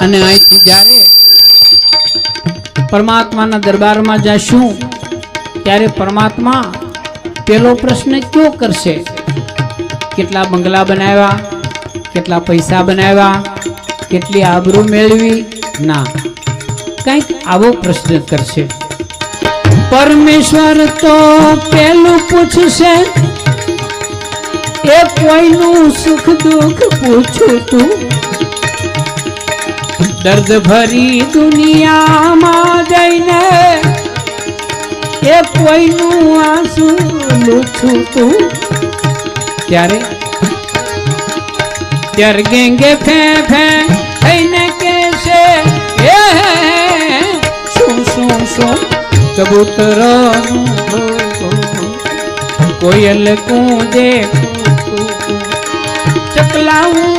અને અહીંથી જ્યારે પરમાત્માના દરબારમાં જશું ત્યારે પરમાત્મા પેલો પ્રશ્ન ક્યો કરશે? કેટલા બંગલા બનાવ્યા, કેટલા પૈસા બનાવ્યા, કેટલી આબરૂ મેળવી? ના, કંઈક આવો પ્રશ્ન કરશે. પરમેશ્વર તો પેલું પૂછશે, એ કોઈનું સુખ દુઃખ પૂછું તું? દર્દ ભરી દુનિયામાં જઈને એ કોઈનું આંસુ લૂછું તું? ત્યારે ગેંગે ફે ફે થઈને કહેશે, એ શું શું શું કબૂતર કોયલ કૂદે, ચકલાવું